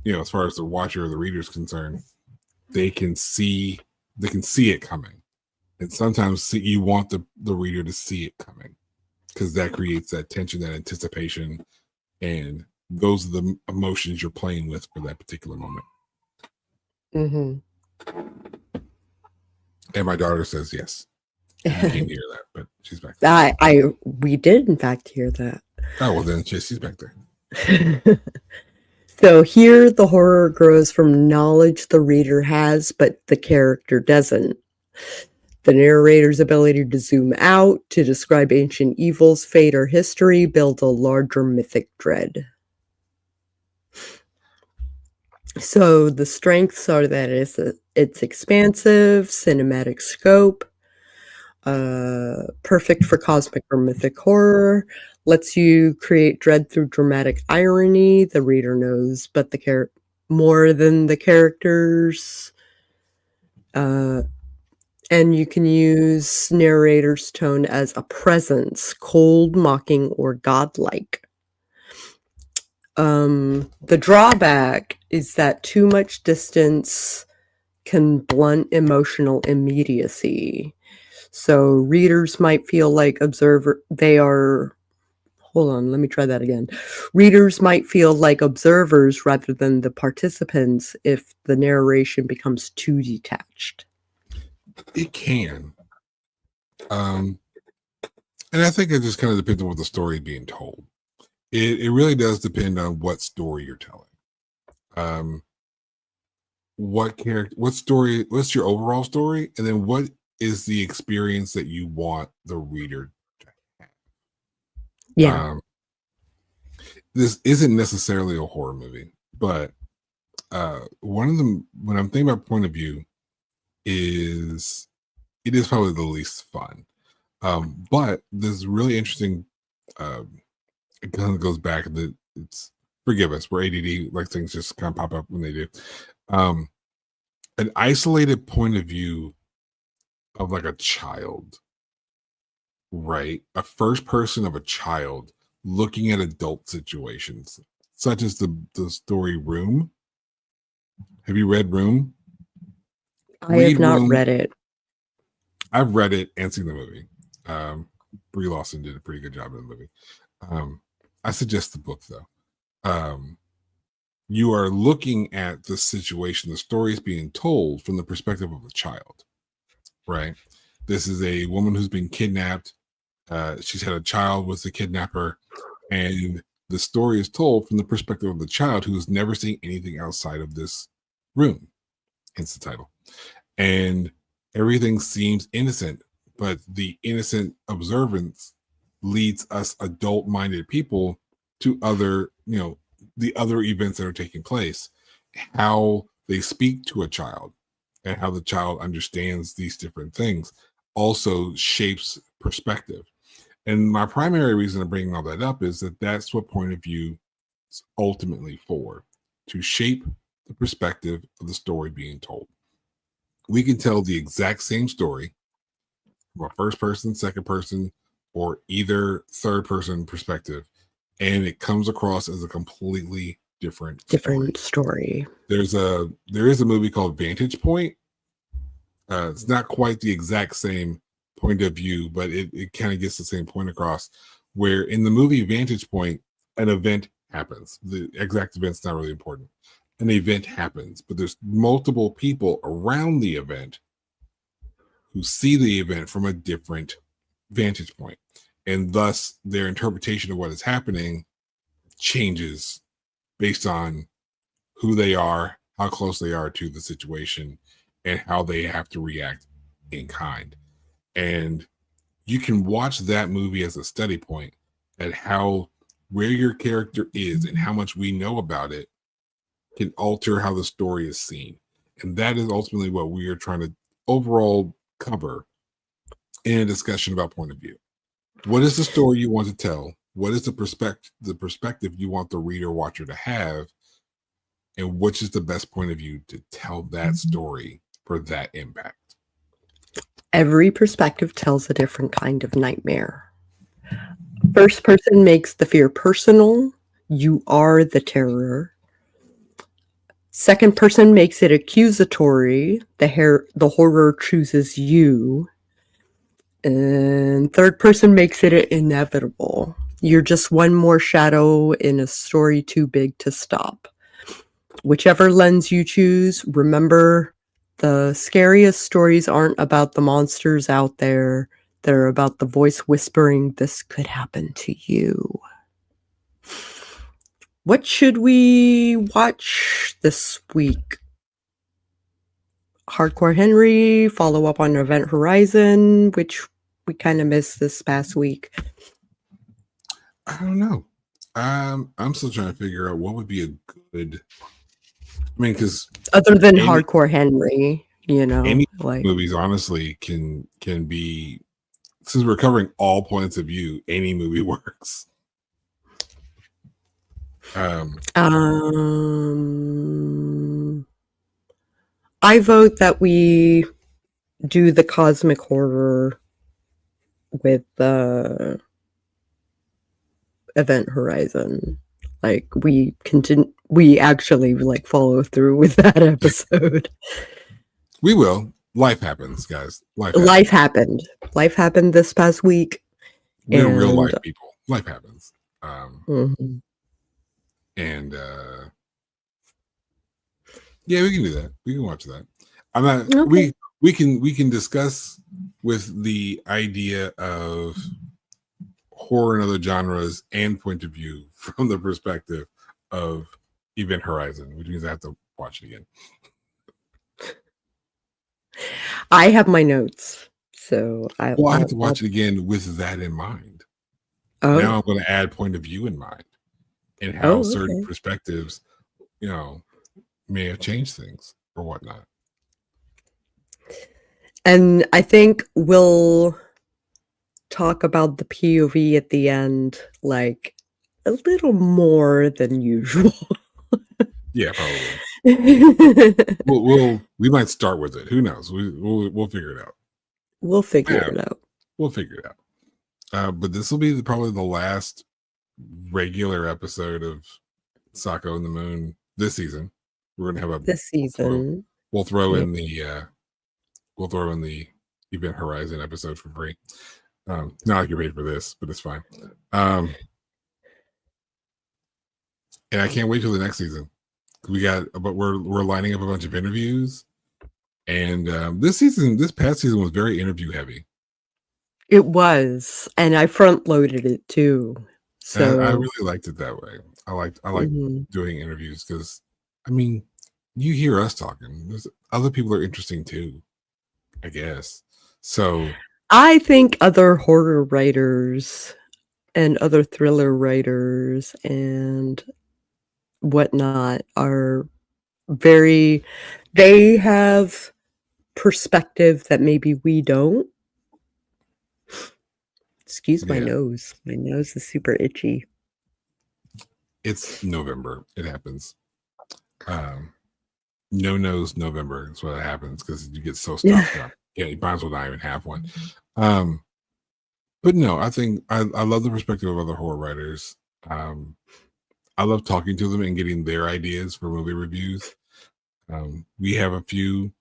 as far as the watcher or the reader is concerned, they can see it coming. And sometimes you want the reader to see it coming because that creates that tension, that anticipation, and those are the emotions you're playing with for that particular moment. Mm-hmm. And my daughter says yes. You can't hear that, but she's back there. We did in fact hear that. Oh, well then she's back there. So here the horror grows from knowledge the reader has, but the character doesn't. The narrator's ability to zoom out, to describe ancient evils, fate, or history builds a larger mythic dread. So the strengths are that it's expansive, cinematic scope, perfect for cosmic or mythic horror, lets you create dread through dramatic irony. The reader knows, but more than the characters. And you can use narrator's tone as a presence, cold, mocking, or godlike. The drawback is that too much distance can blunt emotional immediacy. So readers might feel like they are hold on, let me try that again. Readers might feel like observers rather than the participants if the narration becomes too detached. It can. And I think it just kind of depends on what the story is being told. It really does depend on what story you're telling. What's your overall story, and then what is the experience that you want the reader to have. Yeah. This isn't necessarily a horror movie, but one of them, when I'm thinking about point of view, it is probably the least fun. But this really interesting, it kind of goes back that it's, forgive us, we're ADD, like things just kind of pop up when they do. An isolated point of view of like a child, right? A first person of a child looking at adult situations, such as the story Room. Have you read Room? I have not read it. I've read it and seen the movie. Brie Larson did a pretty good job in the movie. I suggest the book though. You are looking at the situation, the story is being told from the perspective of a child, right? This is a woman who's been kidnapped. She's had a child with the kidnapper, and the story is told from the perspective of the child who has never seen anything outside of this room, hence the title. And everything seems innocent, but the innocent observance leads us adult-minded people to other, the other events that are taking place, how they speak to a child and how the child understands these different things also shapes perspective. And my primary reason of bringing all that up is that that's what point of view is ultimately for, to shape the perspective of the story being told. We can tell the exact same story from a first person, second person, or either third person perspective, and it comes across as a completely different story. There is a movie called Vantage Point. It's not quite the exact same point of view, but it kind of gets the same point across, where in the movie Vantage Point, an event happens. The exact event's not really important. An event happens, but there's multiple people around the event who see the event from a different vantage point, and thus their interpretation of what is happening changes based on who they are, how close they are to the situation, and how they have to react in kind. And you can watch that movie as a study point at how where your character is and how much we know about it can alter how the story is seen. And that is ultimately what we are trying to overall cover in a discussion about point of view. What is the story you want to tell? What is the perspective you want the reader watcher to have? And which is the best point of view to tell that story for that impact? Every perspective tells a different kind of nightmare. First person makes the fear personal. You are the terror. Second person makes it accusatory. The horror chooses you. And third person makes it inevitable. You're just one more shadow in a story too big to stop. Whichever lens you choose, remember, the scariest stories aren't about the monsters out there. They're about the voice whispering, this could happen to you. What should we watch this week? Hardcore Henry, follow up on Event Horizon, which we kind of missed this past week. I don't know. I'm still trying to figure out what would be a good. I mean, because other than Hardcore Henry, any movies honestly can be. Since we're covering all points of view, any movie works. I vote that we do the cosmic horror with the Event Horizon. Like we actually follow through with that episode. We will. Life happens, guys. Life happened. Life happened this past week. We're real life people. Life happens. Mhm. And yeah, we can do that. We can watch that. I'm not. Okay. We can discuss with the idea of horror and other genres and point of view from the perspective of Event Horizon, which means I have to watch it again. I have my notes, so I have to watch it again with that in mind. Now I'm going to add point of view in mind and how certain perspectives, may have changed things or whatnot. And I think we'll talk about the POV at the end, like a little more than usual. Yeah, probably. We might start with it. Who knows? We'll figure it out. We'll figure it out. We'll figure it out. But this will be probably the last regular episode of Sako and the Moon this season. We're gonna have this season. We'll throw in the Event Horizon episode for free. Not like you're paid for this, but it's fine. And I can't wait till the next season. But we're lining up a bunch of interviews, and this past season was very interview heavy. It was, and I front loaded it too. So I really liked it that way. I like doing interviews because, I mean, you hear us talking. There's other people are interesting too, I guess. So I think other horror writers and other thriller writers and whatnot are they have perspective that maybe we don't. Excuse my nose. My nose is super itchy. It's November. It happens. No nose November is what happens because you get so stuffed up. Yeah, you might as well not even have one. But no, I think I love the perspective of other horror writers. I love talking to them and getting their ideas for movie reviews. We have a few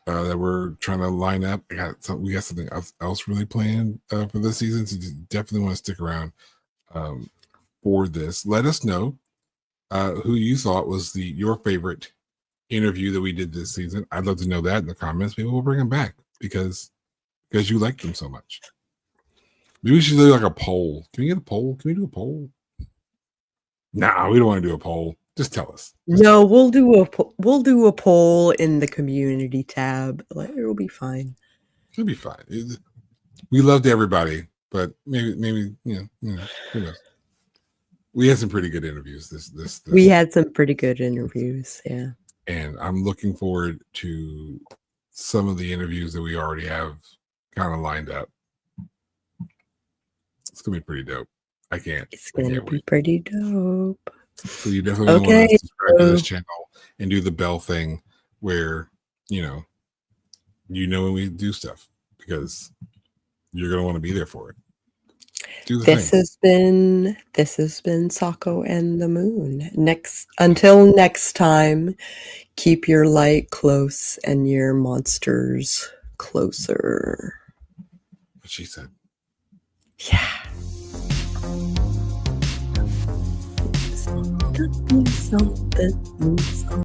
that we're trying to line up. We got something else really planned for this season, so you definitely want to stick around for this. Let us know who you thought was your favorite interview that we did this season. I'd love to know that in the comments. Maybe we'll bring them back because you like them so much. Maybe we should do like a poll. Can we get a poll? Can we do a poll? Nah, we don't want to do a poll. Just tell us. We'll do a poll in the community tab. Like, it'll be fine. It'll be fine. We loved everybody, but maybe who knows? We had some pretty good interviews. This we had some pretty good interviews, yeah. And I'm looking forward to some of the interviews that we already have kind of lined up. It's gonna be pretty dope. It's gonna be pretty dope. So you definitely want to subscribe to this channel and do the bell thing where you know when we do stuff because you're gonna want to be there for it. This has been Sako and the Moon. Until next time, keep your light close and your monsters closer. What she said. Yeah. Something.